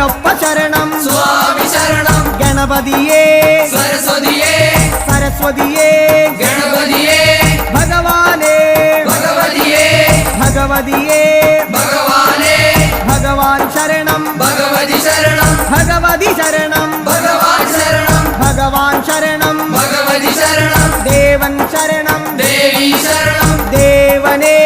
അയ്യപ്പ ശരണം സ്വാമി ശരണം ഗണപതിയേ സരസ്വതിയേ സരസ്വതിയേ ഗണപതിയേ ഭഗവാനേ ഭഗവതിയേ ഭഗവതിയേ ഭഗവാനേ ഭഗവാൻ ശരണം ഭഗവതി ശരണം ഭഗവതി ശരണം ഭഗവാൻ ശരണം ഭഗവാൻ ശരണം ഭഗവതി ശരണം ദേവൻ ശരണം ദേവി ശരണം ദേവനേ